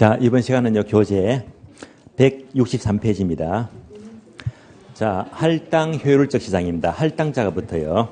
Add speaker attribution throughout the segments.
Speaker 1: 자, 이번 시간은요, 교재 163페이지입니다. 자, 할당 효율적 시장입니다. 할당자가 붙어요.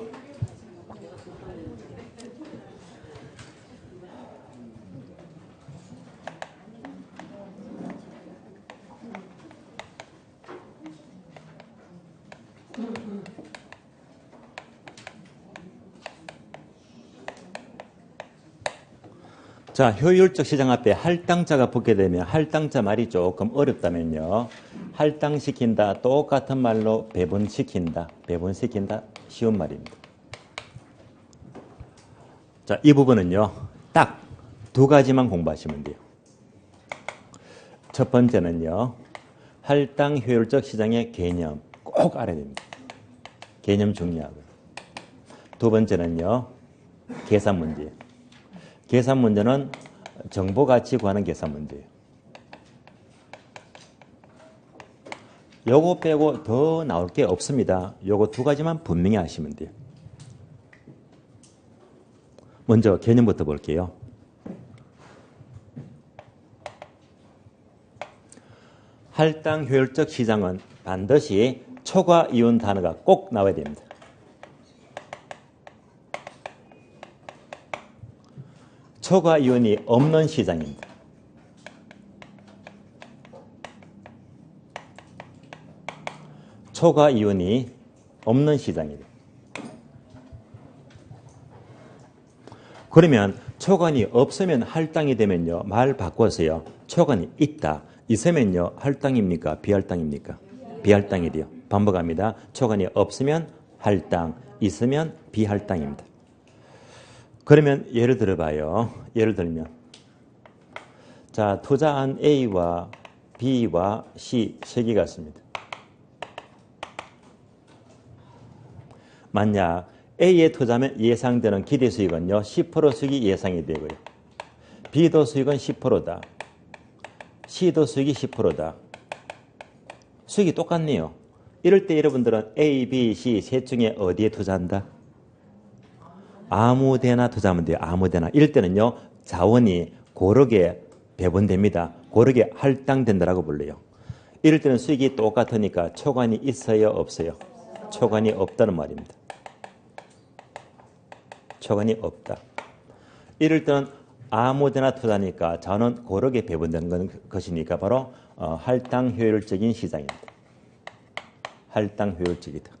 Speaker 1: 자, 효율적 시장 앞에 할당자가 붙게 되면 할당자 말이 조금 어렵다면요. 할당시킨다, 똑같은 말로 배분시킨다, 배분시킨다, 쉬운 말입니다. 자, 이 부분은요, 딱 두 가지만 공부하시면 돼요. 첫 번째는요, 할당 효율적 시장의 개념 꼭 알아야 됩니다. 개념 중요하고요. 두 번째는요, 계산 문제예요. 계산 문제는 정보 가치 구하는 계산 문제예요. 요거 빼고 더 나올 게 없습니다. 요거 두 가지만 분명히 아시면 돼요. 먼저 개념부터 볼게요. 할당 효율적 시장은 반드시 초과 이윤 단어가 꼭 나와야 됩니다. 초과 이윤이 없는 시장입니다. 초과 이윤이 없는 시장이에요. 그러면 초과이 없으면 할당이 되면요. 말 바꿔서요. 초과이 있다. 있으면요. 할당입니까? 비할당입니까? 비할당이 돼요. 반복합니다. 초과이 없으면 할당, 있으면 비할당입니다. 그러면 예를 들어봐요. 예를 들면 자, 투자한 A와 B와 C 세 개가 있습니다. 만약 A에 투자하면 예상되는 기대 수익은요. 10% 수익이 예상이 되고요. B도 수익은 10%다. C도 수익이 10%다. 수익이 똑같네요. 이럴 때 여러분들은 A, B, C 셋 중에 어디에 투자한다? 아무데나 투자하면 돼요. 아무데나. 이럴 때는요. 자원이 고르게 배분됩니다. 고르게 할당된다라고 불러요. 이럴 때는 수익이 똑같으니까 초과이 있어요? 없어요? 초과이 없다는 말입니다. 초과이 없다. 이럴 때는 아무데나 투자하니까 자원은 고르게 배분되는 것이니까 바로 할당 효율적인 시장입니다. 할당 효율적이다.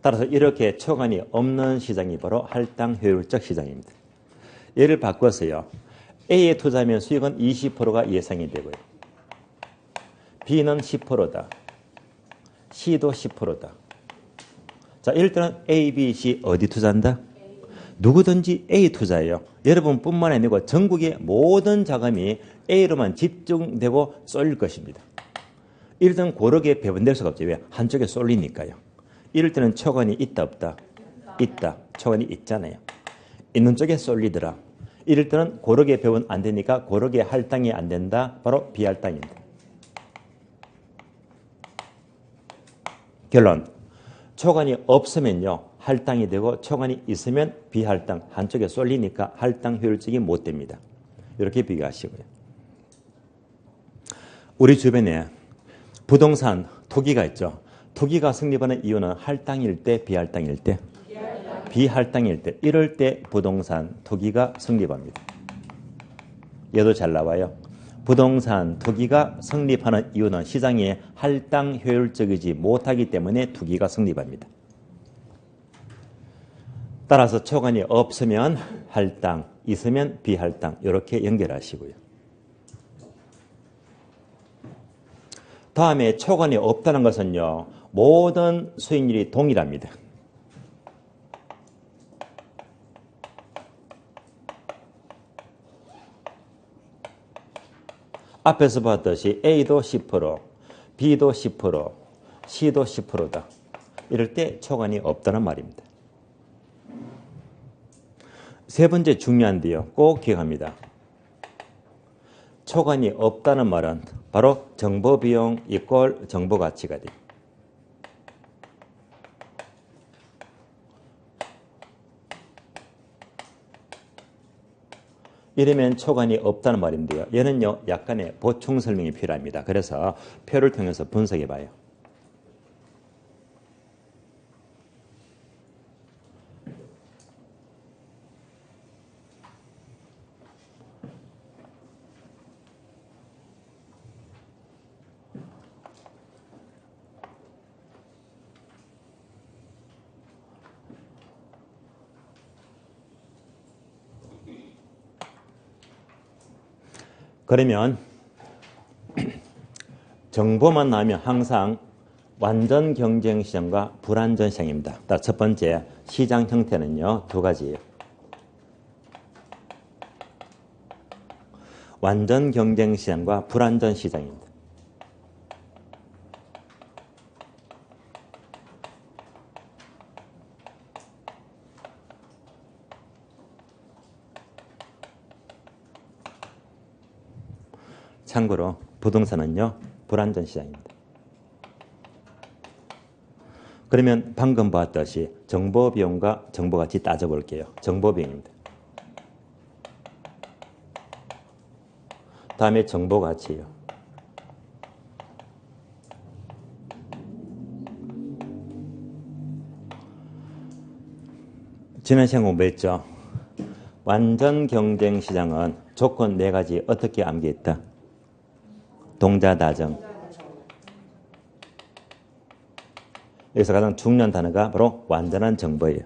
Speaker 1: 따라서 이렇게 초과이 없는 시장이 바로 할당 효율적 시장입니다. 예를 바꿔서요. A에 투자하면 수익은 20%가 예상이 되고요. B는 10%다. C도 10%다. 자, 이럴 때는 A, B, C 어디 투자한다? 누구든지 A 투자예요. 여러분뿐만 아니고 전국의 모든 자금이 A로만 집중되고 쏠릴 것입니다. 이럴 때는 고르게 배분될 수가 없죠. 왜? 한쪽에 쏠리니까요. 이럴 때는 초과이 있다 없다? 있다. 초과이 있잖아요. 있는 쪽에 쏠리더라. 이럴 때는 고르게 배분 안 되니까 고르게 할당이 안 된다. 바로 비할당입니다. 결론. 초과이 없으면요. 할당이 되고 초과이 있으면 비할당. 한쪽에 쏠리니까 할당 효율적이 못 됩니다. 이렇게 비교하시고요. 우리 주변에 부동산, 투기가 있죠. 투기가 성립하는 이유는 할당일 때, 비할당일 때? 비할당일 때. 이럴 때 부동산, 투기가 성립합니다. 얘도 잘 나와요. 부동산, 투기가 성립하는 이유는 시장이 할당 효율적이지 못하기 때문에 투기가 성립합니다. 따라서 초과이 없으면 할당, 있으면 비할당 이렇게 연결하시고요. 다음에 초과이 없다는 것은요. 모든 수익률이 동일합니다. 앞에서 봤듯이 A도 10%, B도 10%, C도 10%다. 이럴 때 초과이 없다는 말입니다. 세 번째 중요한데요. 꼭 기억합니다. 초과이 없다는 말은 바로 정보비용 이꼴 정보가치가 돼요. 이러면 초관이 없다는 말인데요. 얘는요, 약간의 보충 설명이 필요합니다. 그래서 표를 통해서 분석해 봐요. 그러면 정보만 나오면 항상 완전 경쟁 시장과 불완전 시장입니다. 첫 번째, 시장 형태는요, 두 가지예요. 완전 경쟁 시장과 불완전 시장입니다. 참고로 부동산은요, 불완전 시장입니다. 그러면 방금 봤듯이 정보 비용과 정보 가치 따져볼게요. 정보 비용입니다. 다음에 정보 가치요. 지난 시간 공부했죠. 완전 경쟁 시장은 조건 네 가지 어떻게 암기했다? 동자다정. 여기서 가장 중요한 단어가 바로 완전한 정보예요.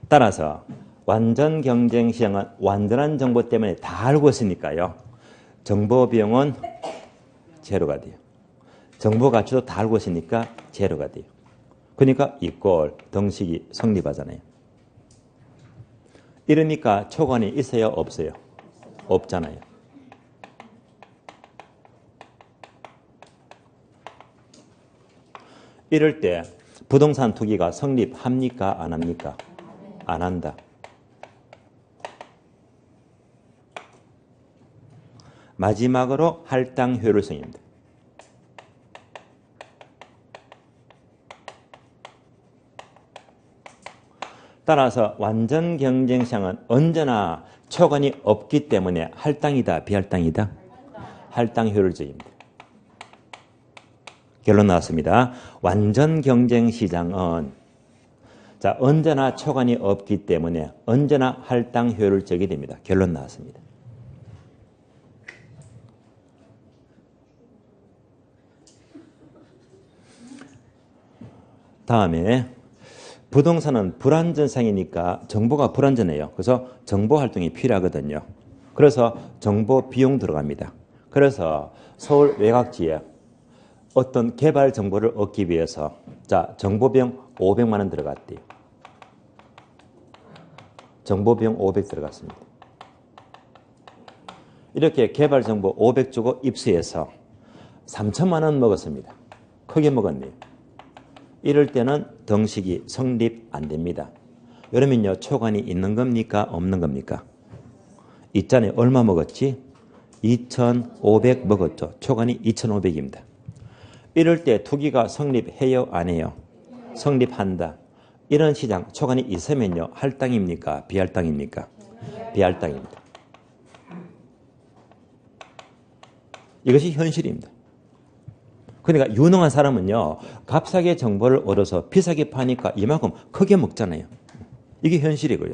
Speaker 1: 따라서 완전 경쟁 시장은 완전한 정보 때문에 다 알고 있으니까요. 정보 비용은 제로가 돼요. 정보 가치도 다 알고 있으니까 제로가 돼요. 그러니까 이꼴 등식이 성립하잖아요. 이러니까 초관이 있어요? 없어요? 없잖아요. 이럴 때 부동산 투기가 성립합니까? 안 합니까? 안 한다. 마지막으로 할당 효율성입니다. 따라서 완전 경쟁 시장은 언제나 초관이 없기 때문에 할당이다, 비할당이다? 할당 효율적입니다. 결론 나왔습니다. 완전 경쟁 시장은 언제나 초관이 없기 때문에 언제나 할당 효율적이 됩니다. 결론 나왔습니다. 다음에 부동산은 불안전상이니까 정보가 불안전해요. 그래서 정보 활동이 필요하거든요. 그래서 정보 비용 들어갑니다. 그래서 서울 외곽지에 어떤 개발 정보를 얻기 위해서 정보 비용 500만 원 들어갔대요. 정보 비용 500 들어갔습니다. 이렇게 개발 정보 500 주고 입수해서 3천만 원 먹었습니다. 크게 먹었네요. 이럴 때는 등식이 성립 안 됩니다. 그러면요, 초관이 있는 겁니까? 없는 겁니까? 있잖아요. 얼마 먹었지? 2,500 먹었죠. 초관이 2,500입니다. 이럴 때 투기가 성립해요? 안 해요? 성립한다. 이런 시장 초관이 있으면요, 할당입니까? 비할당입니까? 비할당입니다. 이것이 현실입니다. 그러니까 유능한 사람은요, 값싸게 정보를 얻어서 비싸게 파니까 이만큼 크게 먹잖아요. 이게 현실이고요.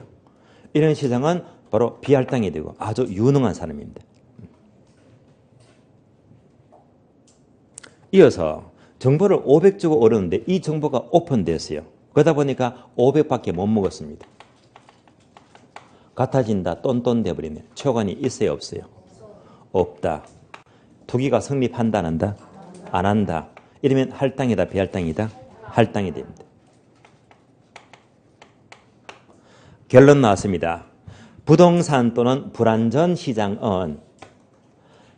Speaker 1: 이런 시장은 바로 비할당이 되고 아주 유능한 사람입니다. 이어서 정보를 500 주고 얻었는데 이 정보가 오픈됐어요. 그러다 보니까 500밖에 못 먹었습니다. 같아진다, 똔똔 돼버리네. 초관이 있어요, 없어요? 없다. 투기가 성립한다, 안 한다? 안 한다. 이러면 할당이다, 비할당이다? 할당이 됩니다. 결론 나왔습니다. 부동산 또는 불안전 시장은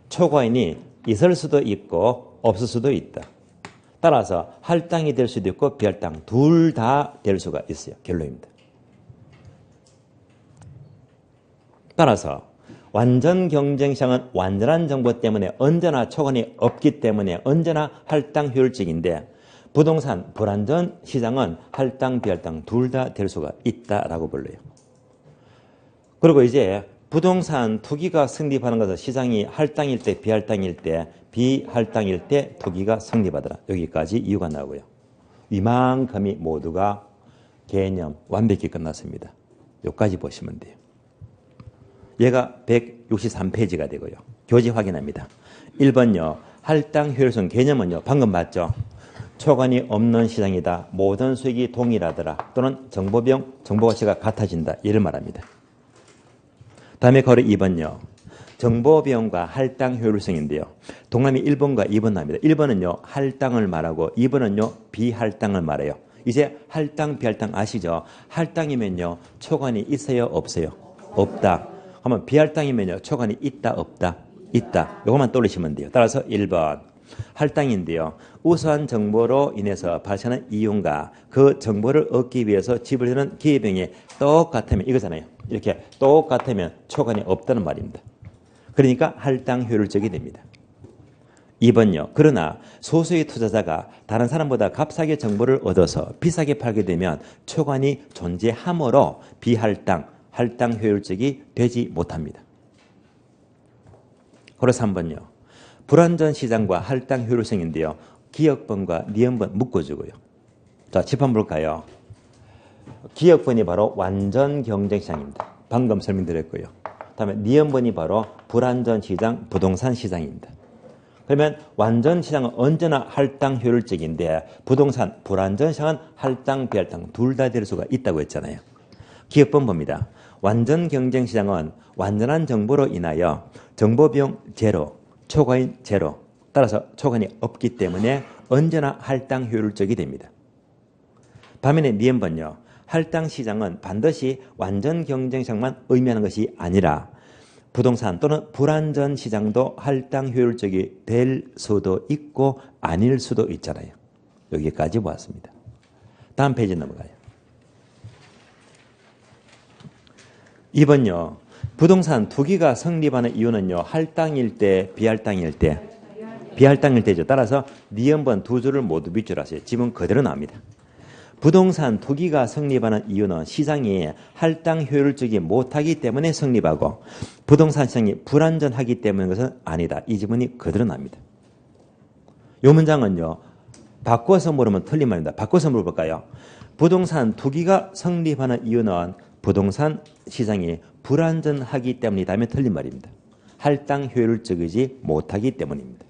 Speaker 1: 초과인이 있을 수도 있고 없을 수도 있다. 따라서 할당이 될 수도 있고 비할당 둘 다 될 수가 있어요. 결론입니다. 따라서 완전 경쟁 시장은 완전한 정보 때문에 언제나 초과인이 없기 때문에 언제나 할당 효율적인데 부동산 불안전 시장은 할당 비할당 둘 다 될 수가 있다라고 불러요. 그리고 이제 부동산 투기가 성립하는 것은 시장이 할당일 때, 비할당일 때, 비할당일 때 투기가 성립하더라. 여기까지 이유가 나오고요. 이만큼이 모두가 개념 완벽히 끝났습니다. 여기까지 보시면 돼요. 얘가 163페이지가 되고요. 교재 확인합니다. 1번요. 할당 효율성 개념은요. 방금 봤죠? 초관이 없는 시장이다. 모든 수익이 동일하더라. 또는 정보가치가 같아진다. 이를 말합니다. 다음에 거래 2번요. 정보비용과 할당 효율성인데요. 동남이 1번과 2번 나옵니다. 1번은요. 할당을 말하고 2번은요. 비할당을 말해요. 이제 할당, 비할당 아시죠? 할당이면요. 초관이 있어요? 없어요? 없다. 그러면 비할당이면요. 초관이 있다? 없다? 있다. 이것만 떠올리시면 돼요. 따라서 1번. 할당인데요. 우수한 정보로 인해서 발생하는 이윤과 그 정보를 얻기 위해서 지불하는 기회비용이 똑같으면 이거잖아요. 이렇게 똑같으면 초관이 없다는 말입니다. 그러니까 할당 효율적이 됩니다. 2번요. 그러나 소수의 투자자가 다른 사람보다 값싸게 정보를 얻어서 비싸게 팔게 되면 초관이 존재하므로 비할당, 할당 효율적이 되지 못합니다. 그래서 3번요. 불완전 시장과 할당 효율성인데요. 기억번과 니은번 묶어주고요. 자, 집 한번 볼까요? 기억번이 바로 완전 경쟁 시장입니다. 방금 설명드렸고요. 다음에 니은번이 바로 불완전 시장, 부동산 시장입니다. 그러면 완전 시장은 언제나 할당 효율적인데 부동산, 불완전 시장은 할당, 비할당 둘 다 될 수가 있다고 했잖아요. 기억번 봅니다. 완전 경쟁 시장은 완전한 정보로 인하여 정보비용 제로, 초과인 제로, 따라서 초과인이 없기 때문에 언제나 할당 효율적이 됩니다. 반면에 니은번요. 할당 시장은 반드시 완전 경쟁 시장만 의미하는 것이 아니라 부동산 또는 불완전 시장도 할당 효율적이 될 수도 있고 아닐 수도 있잖아요. 여기까지 보았습니다. 다음 페이지 넘어가요. 2번요. 부동산 투기가 성립하는 이유는요. 할당일 때, 비할당일 때. 비할당일 때죠. 따라서 니은번 두 줄을 모두 밑줄 하세요. 지문 그대로 나옵니다. 부동산 투기가 성립하는 이유는 시장이 할당 효율적이 못하기 때문에 성립하고 부동산 시장이 불안전하기 때문인 것은 아니다. 이 지문이 그대로 납니다. 이 문장은요. 바꿔서 물으면 틀린 말입니다. 바꿔서 물어볼까요? 부동산 투기가 성립하는 이유는 부동산 시장이 불안전하기 때문이다면 틀린 말입니다. 할당 효율적이지 못하기 때문입니다.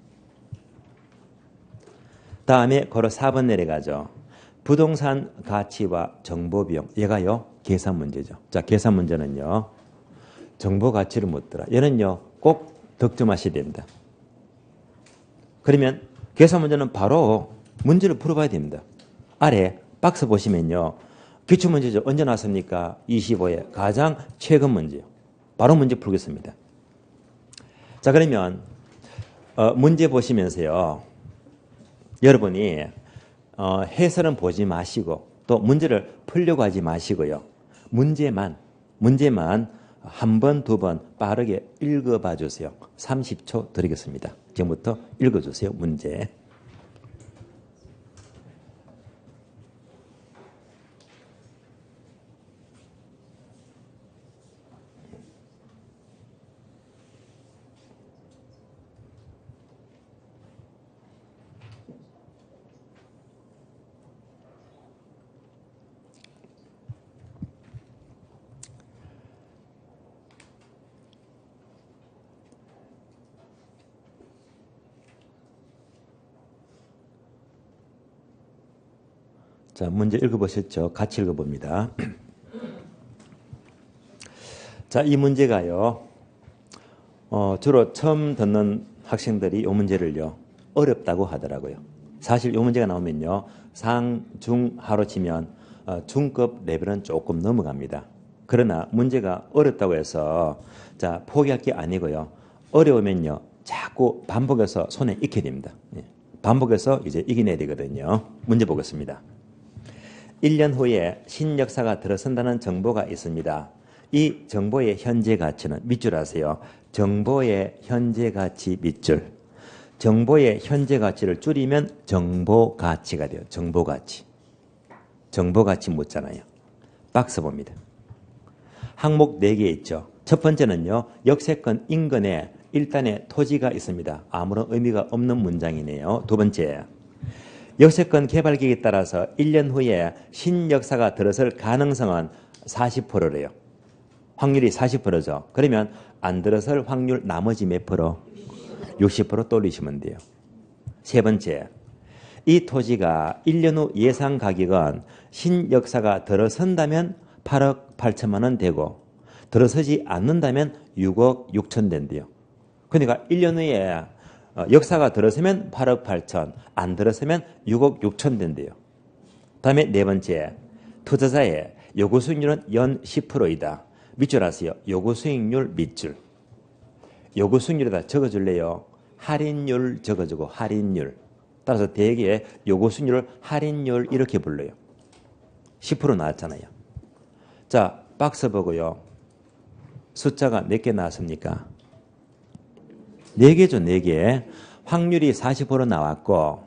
Speaker 1: 다음에 걸어 4번 내려가죠. 부동산 가치와 정보 비용. 얘가요. 계산 문제죠. 자, 계산 문제는요. 정보 가치를 묻더라. 얘는요. 꼭 득점하셔야 됩니다. 그러면 계산 문제는 바로 문제를 풀어봐야 됩니다. 아래 박스 보시면요. 기출문제죠. 언제 나왔습니까? 25회 가장 최근 문제요. 바로 문제 풀겠습니다. 자, 그러면 문제 보시면서요. 여러분이 해설은 보지 마시고 또 문제를 풀려고 하지 마시고요. 문제만 한 번, 두 번 빠르게 읽어봐 주세요. 30초 드리겠습니다. 지금부터 읽어주세요. 문제. 자, 문제 읽어보셨죠? 같이 읽어봅니다. 자, 이 문제가요. 주로 처음 듣는 학생들이 이 문제를요. 어렵다고 하더라고요. 사실 이 문제가 나오면요. 상, 중, 하로 치면 중급 레벨은 조금 넘어갑니다. 그러나 문제가 어렵다고 해서 자, 포기할 게 아니고요. 어려우면요. 자꾸 반복해서 손에 익게 됩니다. 반복해서 이제 이겨내야 되거든요. 문제 보겠습니다. 1년 후에 신역사가 들어선다는 정보가 있습니다. 이 정보의 현재 가치는 밑줄 하세요. 정보의 현재 가치 밑줄. 정보의 현재 가치를 줄이면 정보 가치가 돼요. 정보 가치. 정보 가치 묻잖아요. 박스 봅니다. 항목 4개 있죠. 첫 번째는요. 역세권 인근에 일단의 토지가 있습니다. 아무런 의미가 없는 문장이네요. 두 번째, 역세권 개발 계획에 따라서 1년 후에 신역사가 들어설 가능성은 40%래요. 확률이 40%죠. 그러면 안 들어설 확률 나머지 몇 프로? 60% 떠올리시면 돼요. 세 번째, 이 토지가 1년 후 예상 가격은 신역사가 들어선다면 8억 8천만 원 되고 들어서지 않는다면 6억 6천 된대요. 그러니까 1년 후에 역사가 들어서면 8억 8천, 안 들어서면 6억 6천 된대요. 다음에 네 번째, 투자자의 요구 수익률은 연 10%이다. 밑줄 아세요? 요구 수익률 밑줄. 요구 수익률에다 적어줄래요? 할인율 적어주고 할인율. 따라서 대개 요구 수익률을 할인율 이렇게 불러요. 10% 나왔잖아요. 자, 박스 보고요. 숫자가 몇 개 나왔습니까? 4개죠, 4개. 확률이 40% 나왔고,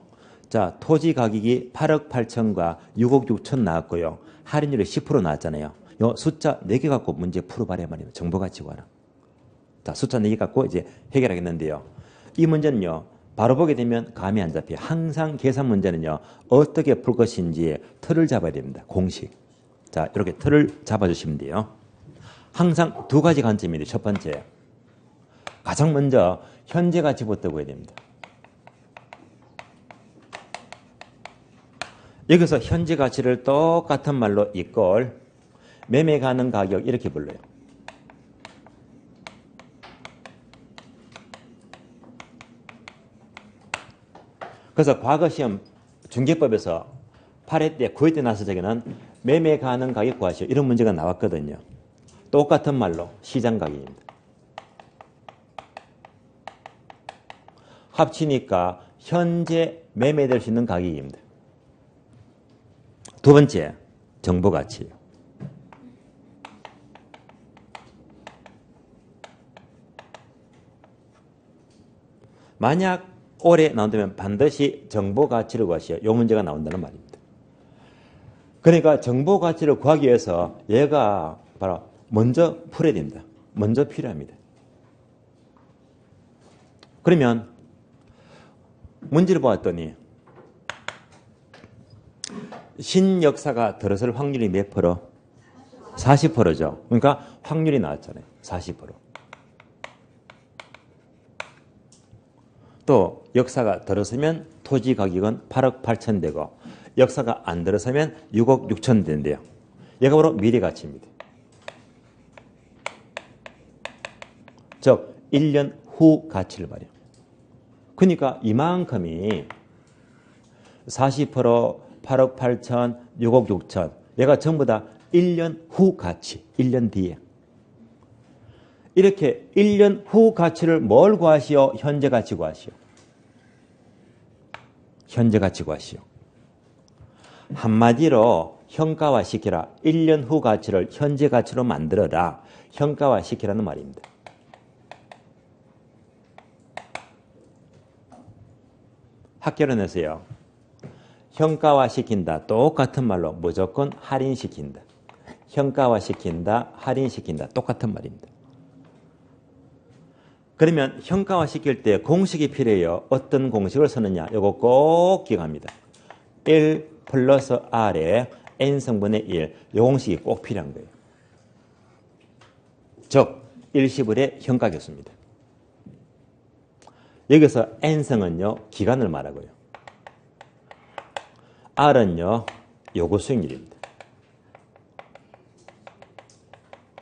Speaker 1: 자, 토지 가격이 8억 8천과 6억 6천 나왔고요. 할인율이 10% 나왔잖아요. 요 숫자 4개 갖고 문제 풀어봐야 말이에요. 정보가치관은. 자, 숫자 4개 갖고 이제 해결하겠는데요. 이 문제는요, 바로 보게 되면 감이 안 잡혀요. 항상 계산 문제는요, 어떻게 풀 것인지 틀을 잡아야 됩니다. 공식. 자, 이렇게 틀을 잡아주시면 돼요. 항상 두 가지 관점인데, 첫 번째, 가장 먼저 현재 가치부터 보여야 됩니다. 여기서 현재 가치를 똑같은 말로 이꼴 매매 가능 가격 이렇게 불러요. 그래서 과거 시험 중개법에서 8회 때, 9회 때 나서 저기는 매매 가능 가격 구하시오. 이런 문제가 나왔거든요. 똑같은 말로 시장 가격입니다. 합치니까 현재 매매될 수 있는 가격입니다. 두 번째, 정보 가치예요. 만약 올해 나온다면 반드시 정보 가치를 구하시오. 이 문제가 나온다는 말입니다. 그러니까 정보 가치를 구하기 위해서 얘가 바로 먼저 풀어야 됩니다. 먼저 필요합니다. 그러면 문제를 보았더니 신역사가 들어설 확률이 몇 프로? 40%죠. 그러니까 확률이 나왔잖아요. 40%. 또 역사가 들어서면 토지 가격은 8억 8천 되고 역사가 안 들어서면 6억 6천 된대요. 얘가 바로 미래 가치입니다. 즉 1년 후 가치를 말이에요. 그러니까 이만큼이 40%, 8억 8천, 6억 6천 얘가 전부 다 1년 후 가치, 1년 뒤에. 이렇게 1년 후 가치를 뭘 구하시오? 현재 가치 구하시오. 현재 가치 구하시오. 한마디로 현가화 시키라. 1년 후 가치를 현재 가치로 만들어라. 현가화 시키라는 말입니다. 학교론에서요. 현가화 시킨다. 똑같은 말로 무조건 할인시킨다. 현가화 시킨다. 할인시킨다. 똑같은 말입니다. 그러면 현가화 시킬 때 공식이 필요해요. 어떤 공식을 쓰느냐. 이거 꼭 기억합니다. 1 플러스 R에 N성분의 1. 이 공식이 꼭 필요한 거예요. 즉 1시불의 현가계수입니다. 여기서 N성은요. 기간을 말하고요. R은요. 요구 수익률입니다.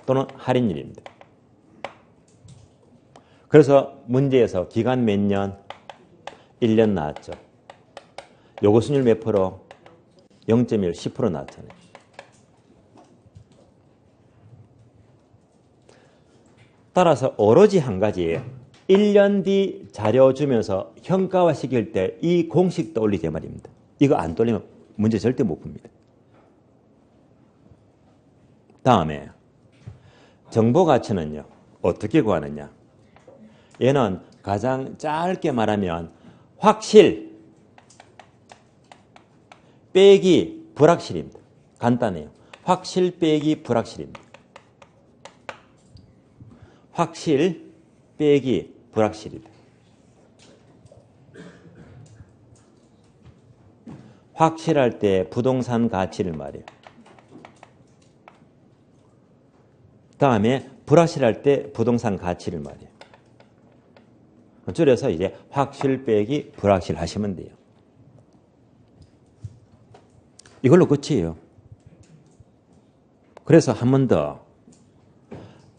Speaker 1: 또는 할인율입니다. 그래서 문제에서 기간 몇 년? 1년 나왔죠. 요구 수익률 몇 프로? 0.1, 10% 나왔잖아요. 따라서 오로지 한 가지 1년 뒤 자료 주면서 현가화 시킬 때 이 공식 떠올리자 말입니다. 이거 안 떠올리면 문제 절대 못 풉니다. 다음에 정보 가치는요. 어떻게 구하느냐. 얘는 가장 짧게 말하면 확실 빼기 불확실입니다. 간단해요. 확실 빼기 불확실입니다. 확실 빼기 불확실이다. 확실할 때 부동산 가치를 말해요. 다음에 불확실할 때 부동산 가치를 말해요. 줄여서 이제 확실 빼기 불확실 하시면 돼요. 이걸로 끝이에요. 그래서 한 번 더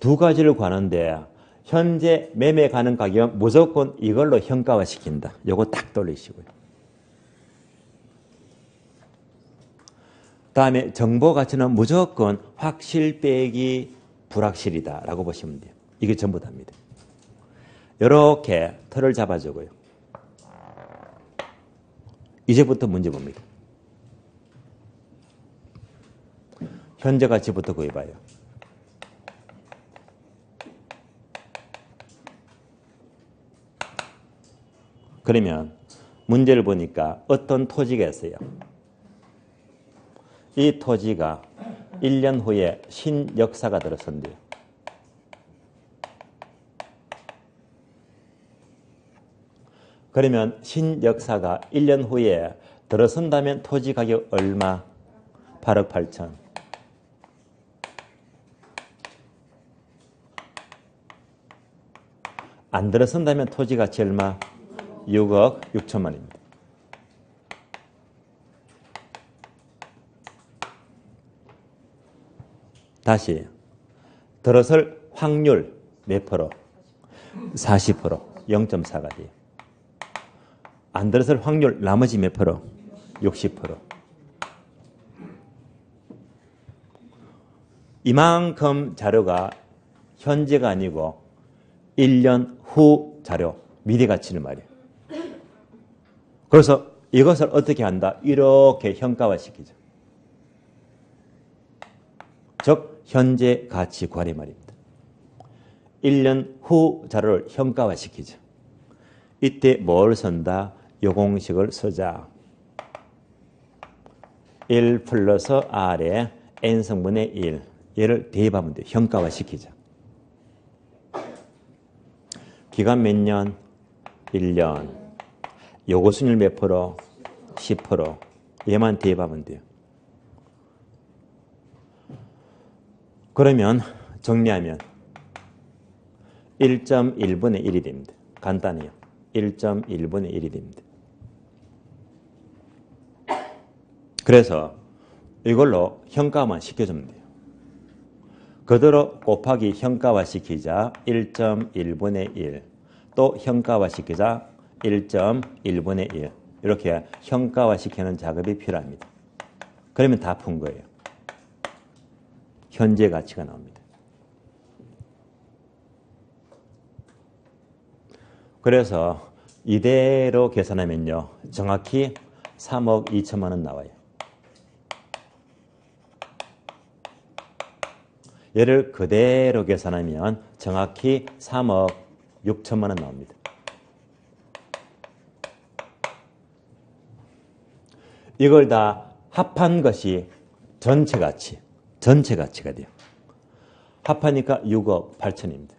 Speaker 1: 두 가지를 구하는데 현재 매매 가능 가격은 무조건 이걸로 현가화 시킨다. 요거 딱 돌리시고요. 다음에 정보 가치는 무조건 확실 빼기 불확실이다 라고 보시면 돼요. 이게 전부 답니다. 이렇게 틀을 잡아주고요. 이제부터 문제 봅니다. 현재 가치부터 구해봐요. 그러면 문제를 보니까 어떤 토지가 있어요. 이 토지가 1년 후에 신역사가 들어선대요. 그러면 신역사가 1년 후에 들어선다면 토지 가격 얼마? 8억 8천. 안 들어선다면 토지 가치 얼마? 6억 6천만입니다. 다시 들어설 확률 몇 프로? 40%, 0.4가 돼요. 안 들어설 확률 나머지 몇 프로? 60%. 이만큼 자료가 현재가 아니고 1년 후 자료, 미래 가치를 말이에요. 그래서 이것을 어떻게 한다? 이렇게 현가화시키죠. 즉 현재 가치 구하리 말입니다. 1년 후 자료를 현가화시키죠. 이때 뭘 쓴다? 요 공식을 쓰자. 1 플러스 R에 N성분의 1. 얘를 대입하면 돼요. 현가화시키자. 기간 몇 년? 1년. 요구수익률 몇 프로? 10%. 얘만 대입하면 돼요. 그러면 정리하면 1.1분의 1이 됩니다. 간단해요. 1.1분의 1이 됩니다. 그래서 이걸로 현가화만 시켜주면 돼요. 그대로 곱하기 현가화 시키자 1.1분의 1. 또 현가화 시키자 1.1분의 1. 이렇게 현가화 시키는 작업이 필요합니다. 그러면 다 푼 거예요. 현재 가치가 나옵니다. 그래서 이대로 계산하면요. 정확히 3억 2천만 원 나와요. 얘를 그대로 계산하면 정확히 3억 6천만 원 나옵니다. 이걸 다 합한 것이 전체 가치가 돼요. 합하니까 6억 8천입니다.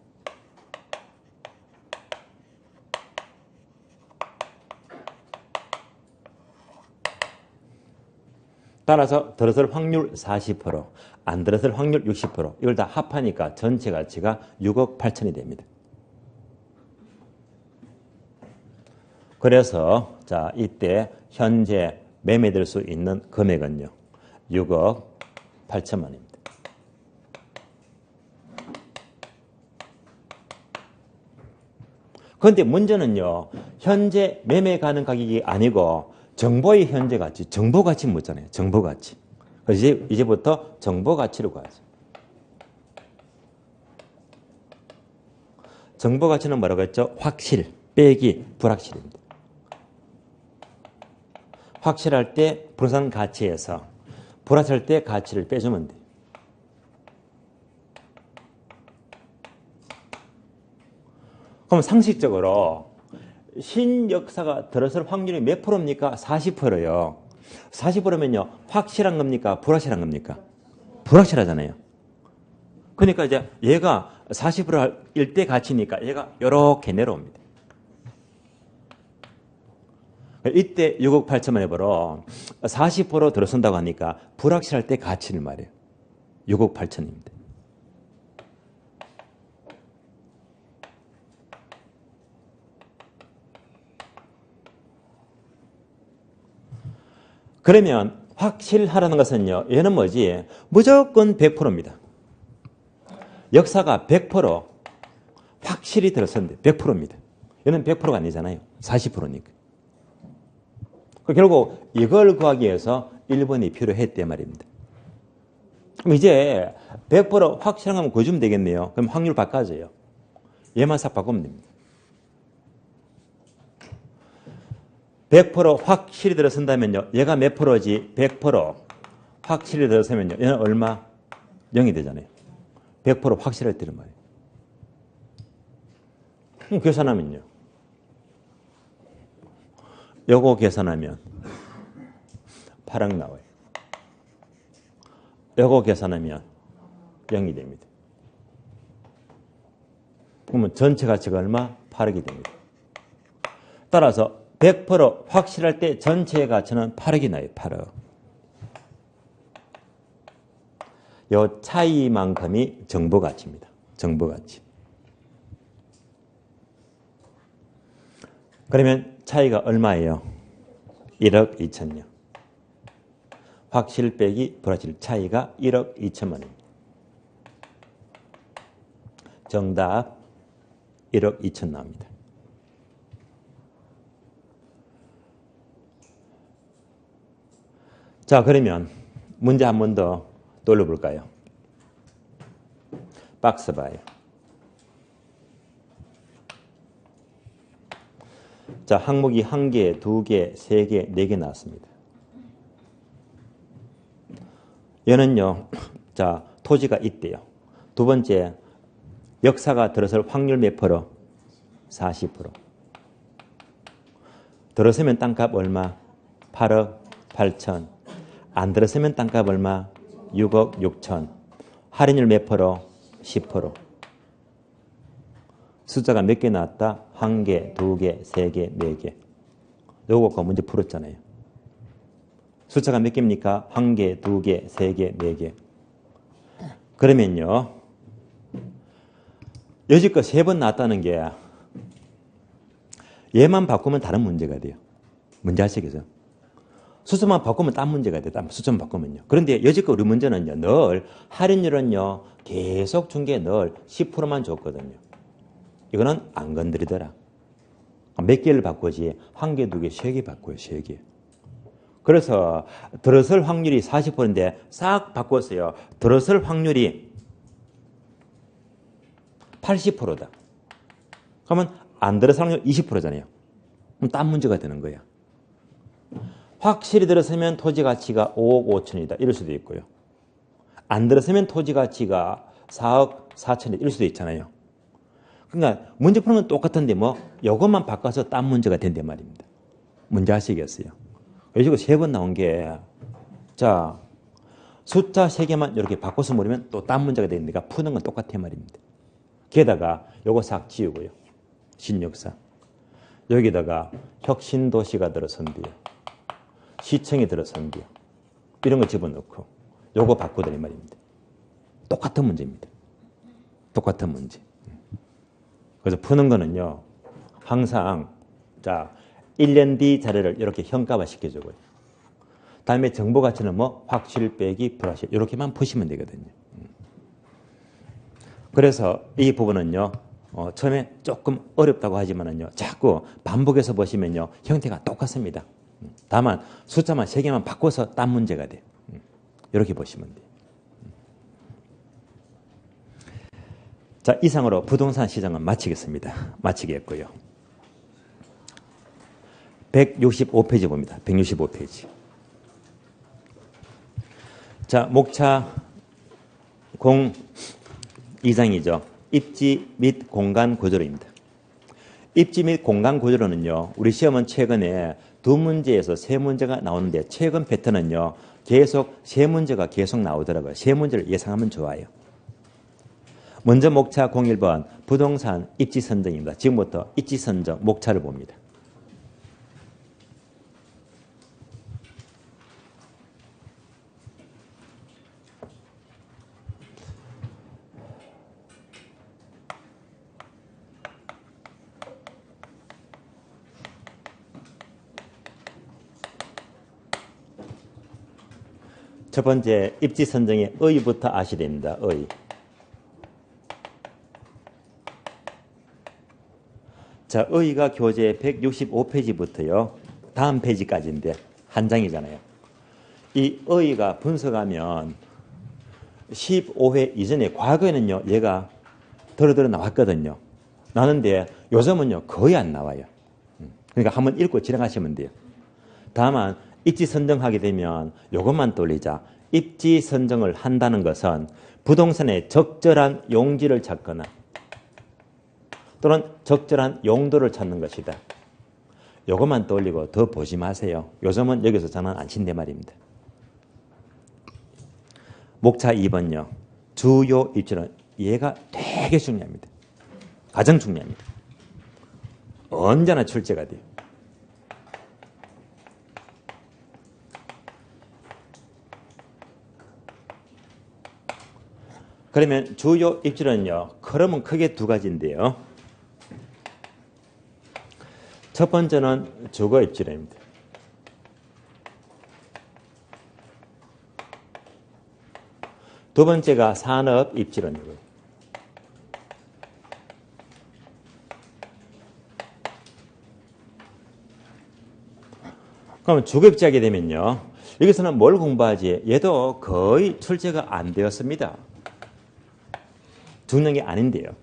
Speaker 1: 따라서 들어설 확률 40%, 안 들어설 확률 60%, 이걸 다 합하니까 전체 가치가 6억 8천이 됩니다. 그래서 자 이때 현재 매매될 수 있는 금액은요. 6억 8천만입니다. 그런데 문제는요. 현재 매매 가능 가격이 아니고 정보의 현재 가치, 정보 가치 묻잖아요. 정보 가치. 그래서 이제부터 정보 가치로 가야죠. 정보 가치는 뭐라고 했죠? 확실 빼기 불확실입니다. 확실할 때 부동산 가치에서 불확실할 때 가치를 빼주면 돼요. 그럼 상식적으로 신역사가 들어설 확률이 몇 프로입니까? 40%예요. 40%면요. 확실한 겁니까? 불확실한 겁니까? 불확실하잖아요. 그러니까 이제 얘가 40%일 때 가치니까 얘가 이렇게 내려옵니다. 이때 6억 8천만 해보러 40% 들어선다고 하니까 불확실할 때 가치를 말해요. 6억 8천입니다. 그러면 확실하라는 것은요, 얘는 뭐지? 무조건 100%입니다. 역사가 100% 확실히 들어섰는데 100%입니다. 얘는 100%가 아니잖아요. 40%니까. 결국 이걸 구하기 위해서 1번이 필요했대 말입니다. 그럼 이제 100% 확실한 거면 구해주면 되겠네요. 그럼 확률 바꿔줘요. 얘만 싹 바꾸면 됩니다. 100% 확실히 들어선다면요. 얘가 몇 프로지? 100% 확실히 들어서면요. 얘는 얼마? 0이 되잖아요. 100% 확실할 때는 말이에요. 그럼 계산하면요. 요거 계산하면 8억 나와요. 요거 계산하면 0이 됩니다. 그러면 전체 가치가 얼마? 8억이 됩니다. 따라서 100% 확실할 때 전체의 가치는 8억이 나요. 8억. 요 차이만큼이 정보가치입니다. 정보가치. 그러면 차이가 얼마예요? 1억 2천요. 확실 빼기 불확실 차이가 1억 2천만 원입니다. 정답 1억 2천 나옵니다. 자, 그러면 문제 한 번 더 돌려볼까요? 박스 봐요. 자, 항목이 1개, 2개, 3개, 4개 나왔습니다. 얘는요, 자, 토지가 있대요. 두 번째, 역사가 들어설 확률 몇 프로? 40%. 들어서면 땅값 얼마? 8억 8천. 안 들어서면 땅값 얼마? 6억 6천. 할인율 몇 프로? 10%. 숫자가 몇 개 나왔다? 1개, 2개, 3개, 4개. 요거 문제 풀었잖아요. 숫자가 몇 개입니까? 1개, 2개, 3개, 4개. 그러면요. 여지껏 3번 나왔다는 게 얘만 바꾸면 다른 문제가 돼요. 문제 아시겠어요? 숫자만 바꾸면 딴 문제가 돼요. 숫자만 바꾸면요. 그런데 여지껏 우리 문제는요. 늘 할인율은요. 계속 준 게 늘 10%만 줬거든요. 이거는 안 건드리더라. 몇 개를 바꾸지? 1개, 2개, 3개 바꿔요. 3개. 그래서 들어설 확률이 40%인데 싹 바꿨어요. 들어설 확률이 80%다. 그러면 안 들어설 확률 20%잖아요. 그럼 딴 문제가 되는 거야. 확실히 들어서면 토지 가치가 5억 5천이다. 이럴 수도 있고요. 안 들어서면 토지 가치가 4억 4천이다. 이럴 수도 있잖아요. 그러니까 문제 푸는 건 똑같은데 뭐 이것만 바꿔서 딴 문제가 된단 말입니다. 문제 아시겠어요? 여기서 3번 나온 게 자, 숫자 3개만 이렇게 바꿔서 모르면 또 딴 문제가 되니까 푸는 건 똑같단 말입니다. 게다가 요거 싹 지우고요. 신역사. 여기다가 혁신도시가 들어선대요. 시청이 들어선대요. 이런 거 집어넣고 요거 바꾸더니 말입니다. 똑같은 문제입니다. 똑같은 문제. 그래서 푸는 거는요. 항상 자 1년 뒤 자료를 이렇게 현가화 시켜주고요. 다음에 정보 가치는 뭐 확실 빼기 불확실 이렇게만 푸시면 되거든요. 그래서 이 부분은요. 처음에 조금 어렵다고 하지만은요. 자꾸 반복해서 보시면요. 형태가 똑같습니다. 다만 숫자만 3개만 바꿔서 딴 문제가 돼요. 이렇게 보시면 돼요. 자, 이상으로 부동산 시장은 마치겠습니다. 마치겠고요. 165페이지 봅니다. 165페이지. 자, 목차 02장이죠. 입지 및 공간 구조로입니다. 입지 및 공간 구조로는요. 우리 시험은 최근에 2문제에서 3문제가 나오는데 최근 패턴은요. 계속 3문제가 계속 나오더라고요. 3문제를 예상하면 좋아요. 먼저 목차 01번 부동산 입지 선정입니다. 지금부터 입지 선정 목차를 봅니다. 첫 번째 입지 선정의 의부터 아셔야 됩니다. 의. 자, 의가 교재 165페이지부터요. 다음 페이지까지인데 한 장이잖아요. 이 의가 분석하면 15회 이전에 과거에는요. 얘가 더러더러 나왔거든요. 나는데 요즘은요. 거의 안 나와요. 그러니까 한번 읽고 지나가시면 돼요. 다만 입지 선정하게 되면 이것만 떠올리자. 입지 선정을 한다는 것은 부동산의 적절한 용지를 찾거나 또는 적절한 용도를 찾는 것이다. 이것만 떠올리고 더 보지 마세요. 요즘은 여기서 저는 안 친대 말입니다. 목차 2번요. 주요 입지는 얘가 되게 중요합니다. 가장 중요합니다. 언제나 출제가 돼요. 그러면 주요 입지는요. 그러면 크게 두 가지인데요. 첫 번째는 주거 입지입니다. 두 번째가 산업 입지론이고요. 그럼 주거 입지 하게 되면요. 여기서는 뭘 공부하지? 얘도 거의 출제가 안 되었습니다. 죽는 게 아닌데요.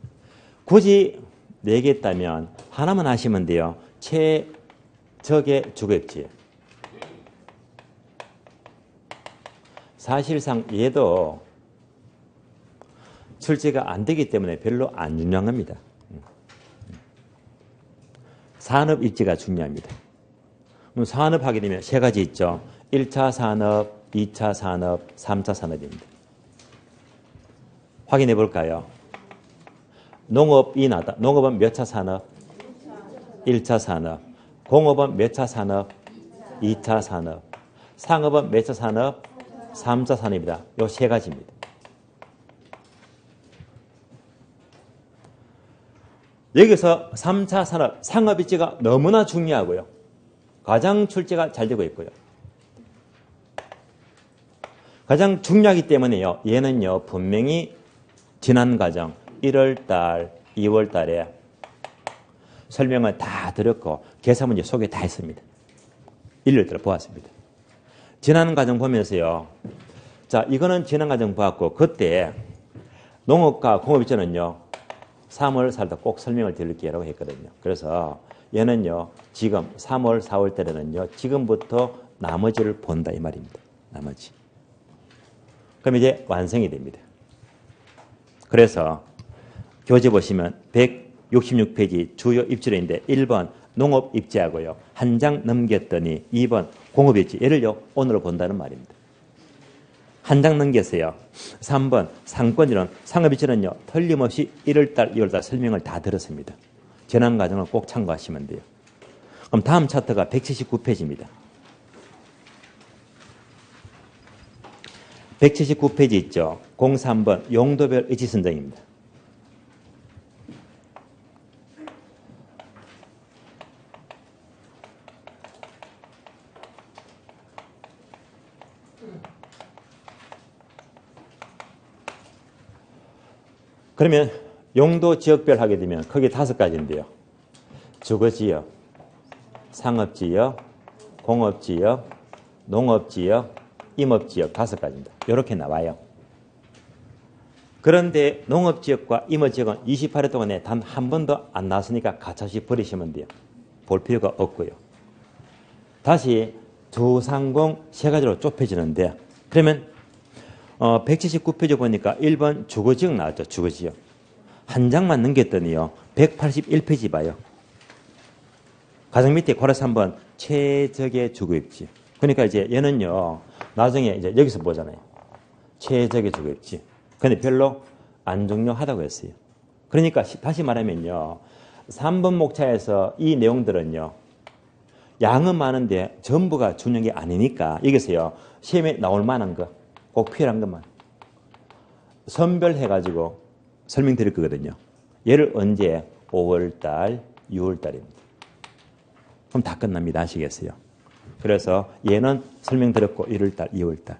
Speaker 1: 굳이 내겠다면 하나만 하시면 돼요. 최적의 주거입지. 사실상 얘도 출제가 안 되기 때문에 별로 안 중요한 겁니다. 산업입지가 중요합니다. 그럼 산업하게 되면 세 가지 있죠. 1차 산업, 2차 산업, 3차 산업입니다. 확인해 볼까요? 농업이 나다. 농업은 몇 차 산업? 1차 산업. 공업은 몇 차 산업? 2차 산업. 상업은 몇 차 산업? 3차 산업입니다. 요 세 가지입니다. 여기서 3차 산업, 상업입지가 너무나 중요하고요. 가장 출제가 잘 되고 있고요. 가장 중요하기 때문에요. 얘는요. 분명히 지난 과정 1월달, 2월달에 설명을 다 드렸고 계산 문제 소개 다 했습니다. 일일이 보았습니다. 지난 과정 보면서요. 자, 이거는 지난 과정 보았고 그때 농업과 공업입지는요. 3월, 4월 꼭 설명을 드릴게요 했거든요. 그래서 얘는요. 지금 3월, 4월 때는요. 지금부터 나머지를 본다 이 말입니다. 나머지. 그럼 이제 완성이 됩니다. 그래서 교재 보시면 166페이지 주요 입지로인데 1번 농업 입지하고요. 한 장 넘겼더니 2번 공업 입지. 얘를요. 오늘 본다는 말입니다. 한 장 넘겼어요. 3번 상권이론 상업 입지는요. 틀림없이 1월달, 2월달 설명을 다 들었습니다. 지난 과정을 꼭 참고하시면 돼요. 그럼 다음 차트가 179페이지입니다. 179페이지 있죠. 03번 용도별 입지 선정입니다. 그러면 용도 지역별 하게 되면 크게 5가지인데요. 주거지역, 상업지역, 공업지역, 농업지역, 임업지역 5가지입니다. 이렇게 나와요. 그런데 농업지역과 임업지역은 28회 동안에 단 한 번도 안 나왔으니까 가차없이 버리시면 돼요. 볼 필요가 없고요. 다시 주상공 3가지로 좁혀지는데 그러면 179페이지 보니까 1번 주거지역 나왔죠. 주거지역. 한 장만 넘겼더니요. 181페이지 봐요. 가장 밑에 고려서 한번 최적의 주거입지. 그러니까 이제 얘는요. 나중에 이제 여기서 보잖아요. 최적의 주거입지. 근데 별로 안 중요하다고 했어요. 그러니까 다시 말하면요. 3번 목차에서 이 내용들은요. 양은 많은데 전부가 중요한 게 아니니까 여기서요. 시험에 나올 만한 거, 꼭 필요한 것만 선별해가지고 설명드릴 거거든요. 얘를 언제? 5월달, 6월달입니다. 그럼 다 끝납니다. 아시겠어요? 그래서 얘는 설명드렸고 1월달, 2월달.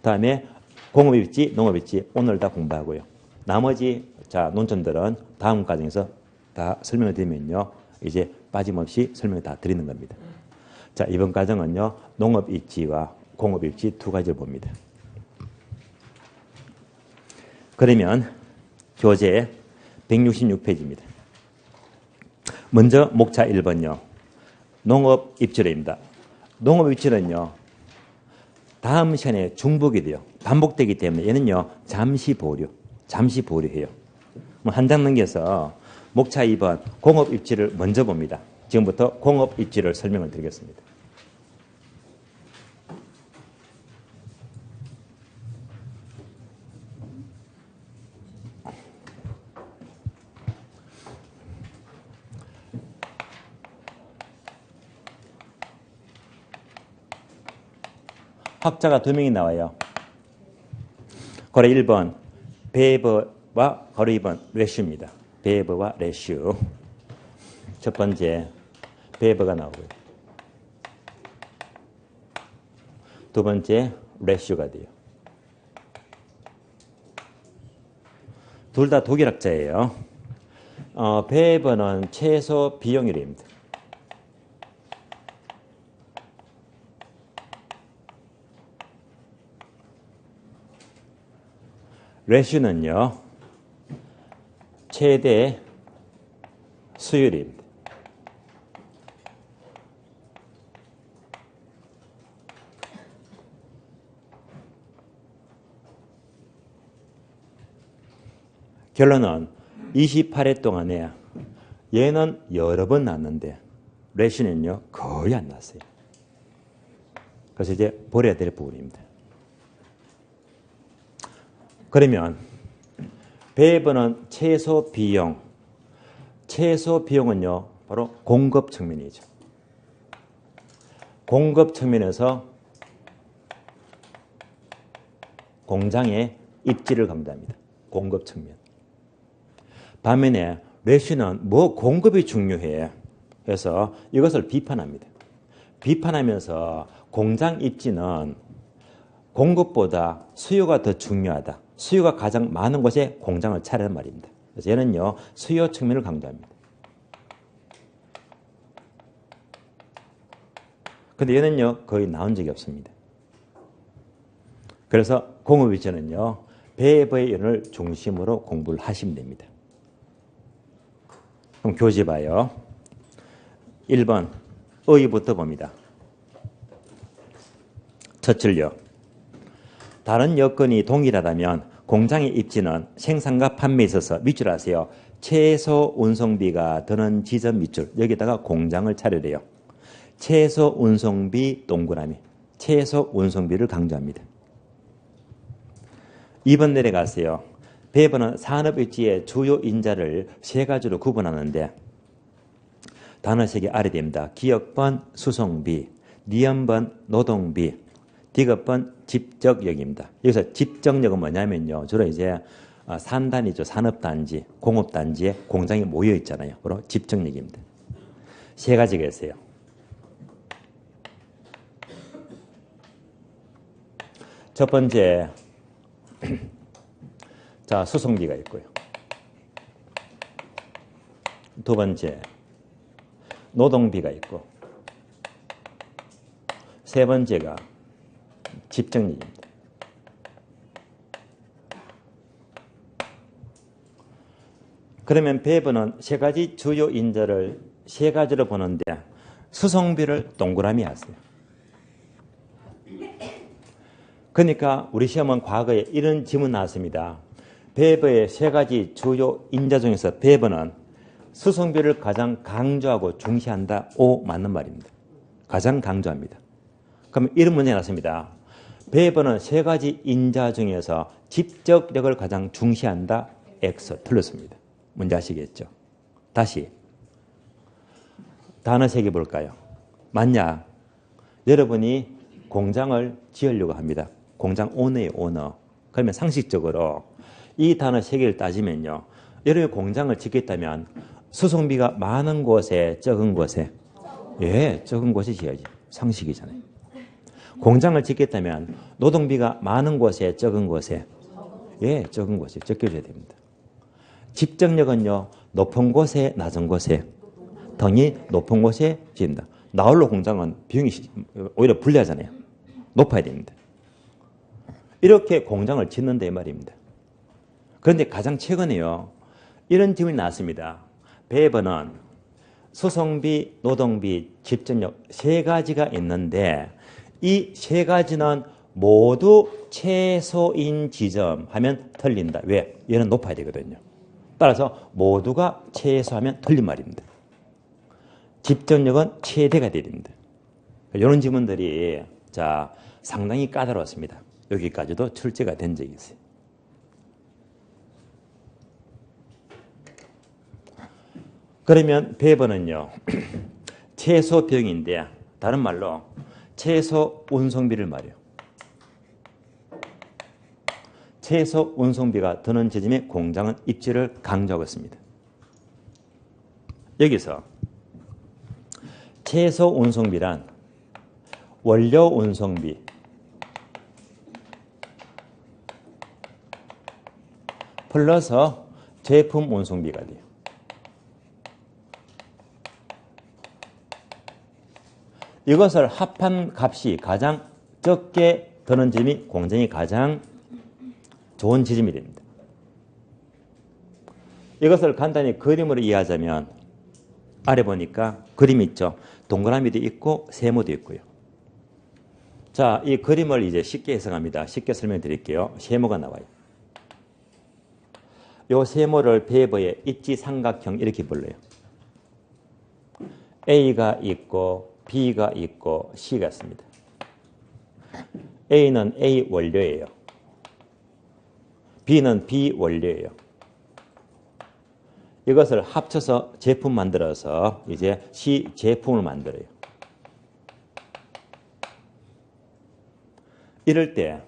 Speaker 1: 다음에 공업입지, 농업입지 오늘 다 공부하고요. 나머지 논점들은 다음 과정에서 다 설명을 드리면요. 이제 빠짐없이 설명을 다 드리는 겁니다. 자, 이번 과정은요. 농업입지와 공업입지 두 가지를 봅니다. 그러면 교재 166페이지입니다. 먼저 목차 1번요. 농업입지로입니다. 농업입지는요. 다음 시간에 중복이 돼요. 반복되기 때문에 얘는요. 잠시 보류해요. 한 장 넘겨서 목차 2번 공업입지를 먼저 봅니다. 지금부터 공업입지를 설명을 드리겠습니다. 학자가 2명이 나와요. 고려 1번 베버와 고려 2번 레슈입니다. 베버와 레슈. 첫 번째 베버가 나오고요. 두 번째 레슈가 돼요. 둘 다 독일학자예요. 베버는 최소 비용이랍니다. 레슈는요. 최대 수율입니다. 결론은 28회 동안에 얘는 여러 번 났는데 레슈는요. 거의 안 났어요. 그래서 이제 버려야 될 부분입니다. 그러면 베버는 최소 비용은요. 바로 공급 측면이죠. 공급 측면에서 공장의 입지를 감독합니다. 공급 측면. 반면에 레슈는 공급이 중요해. 그래서 이것을 비판합니다. 비판하면서 공장 입지는 공급보다 수요가 더 중요하다. 수요가 가장 많은 곳에 공장을 차리는 말입니다. 그래서 얘는요, 수요 측면을 강조합니다. 근데 얘는요, 거의 나온 적이 없습니다. 그래서 공업입지는요, 베버의 이론을 중심으로 공부를 하시면 됩니다. 그럼 교재 봐요. 1번, 의의부터 봅니다. 첫 줄요. 다른 여건이 동일하다면 공장의 입지는 생산과 판매에 있어서 밑줄 아세요. 최소 운송비가 드는 지점 밑줄. 여기다가 공장을 차리래요. 최소 운송비 동그라미. 최소 운송비를 강조합니다. 2번 내려가세요. 베버는 산업입지의 주요 인자를 세 가지로 구분하는데 단어 3개 알아야 됩니다. 기업번 수송비, 니은번 노동비, 디귿번 집적력입니다. 여기서 집적력은 뭐냐면요. 주로 이제 산단위죠. 산업단지, 공업단지에 공장이 모여 있잖아요. 바로 집적력입니다. 세 가지가 있어요. 첫 번째, 자, 수송비가 있고요. 두 번째, 노동비가 있고, 세 번째가 집정력입니다. 그러면 베버는 세 가지 주요 인자를 세 가지로 보는데 수송비를 동그라미 하세요. 그러니까 우리 시험은 과거에 이런 질문 나왔습니다. 베버의 세 가지 주요 인자 중에서 베버는 수송비를 가장 강조하고 중시한다. 오, 맞는 말입니다. 가장 강조합니다. 그럼 이런 문제 나왔습니다. 배번은 세 가지 인자 중에서 집적력을 가장 중시한다. X. 틀렸습니다. 뭔지 아시겠죠? 다시 단어 세 개 볼까요? 만약 여러분이 공장을 지으려고 합니다. 공장 오너예요, 오너. 그러면 상식적으로 이 단어 세 개를 따지면요. 여러분이 공장을 짓겠다면 수송비가 많은 곳에 적은 곳에 적은 곳에 지어야지. 상식이잖아요. 공장을 짓겠다면 노동비가 많은 곳에 적은 곳에 적은 곳에 적혀줘야 됩니다. 집적력은요. 높은 곳에 낮은 곳에 덩이 높은 곳에 지은다. 나홀로 공장은 비용이 오히려 불리하잖아요. 높아야 됩니다. 이렇게 공장을 짓는다 이 말입니다. 그런데 가장 최근에요. 이런 질문이 나왔습니다. 배번은 수송비, 노동비, 집적력 세 가지가 있는데 이 세 가지는 모두 최소인 지점 하면 틀린다. 왜? 얘는 높아야 되거든요. 따라서 모두가 최소하면 틀린 말입니다. 집적력은 최대가 돼야 됩니다. 이런 질문들이 상당히 까다로웠습니다. 여기까지도 출제가 된 적이 있어요. 그러면 배번은요. 최소 비용인데 다른 말로 최소 운송비를 말해요. 최소 운송비가 드는 지점에 공장은 입지를 강조하고 있습니다. 여기서 최소 운송비란 원료 운송비 플러스 제품 운송비가 돼요. 이것을 합한 값이 가장 적게 드는 지점이 공장이 가장 좋은 지점이 됩니다. 이것을 간단히 그림으로 이해하자면 아래 보니까 그림이 있죠. 동그라미도 있고 세모도 있고요. 자, 이 그림을 이제 쉽게 해석합니다. 쉽게 설명드릴게요. 세모가 나와요. 이 세모를 배버의 입지삼각형 이렇게 불러요. A가 있고 B가 있고 C가 있습니다. A는 A 원료예요. B는 B 원료예요. 이것을 합쳐서 제품 만들어서 이제 C 제품을 만들어요. 이럴 때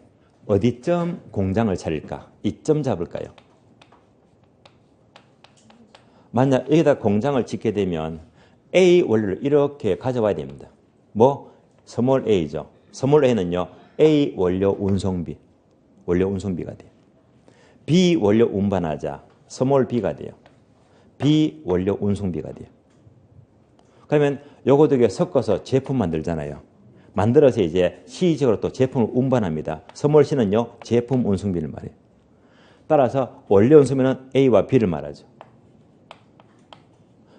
Speaker 1: 어디쯤 공장을 차릴까? 이점 잡을까요? 만약 여기다 공장을 짓게 되면 A 원료를 이렇게 가져와야 됩니다. 스몰 a죠. 스몰 a는요. A 원료 운송비가 돼요. B 원료 운반하자. 스몰 b가 돼요. B 원료 운송비가 돼요. 그러면 요거 두 개 섞어서 제품 만들잖아요. 만들어서 이제 C적으로 또 제품을 운반합니다. 스몰 C는요. 제품 운송비를 말해요. 따라서 원료 운송비는 A와 B를 말하죠.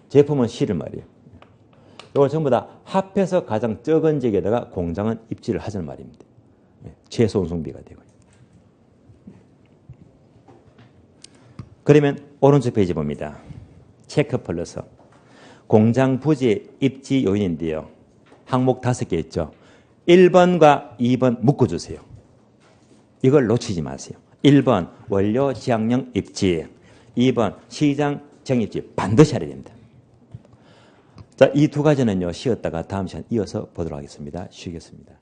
Speaker 1: 제품은 C를 말해요. 이걸 전부 다 합해서 가장 적은 지역에다가 공장은 입지를 하자는 말입니다. 최소 운송비가 되고요. 그러면 오른쪽 페이지 봅니다. 체크 플러스 공장 부지 입지 요인인데요. 항목 5개 있죠. 1번과 2번 묶어주세요. 이걸 놓치지 마세요. 1번 원료 지향령 입지, 2번 시장 정입지 반드시 해야 됩니다. 자, 이 두 가지는요, 쉬었다가 다음 시간 이어서 보도록 하겠습니다. 쉬겠습니다.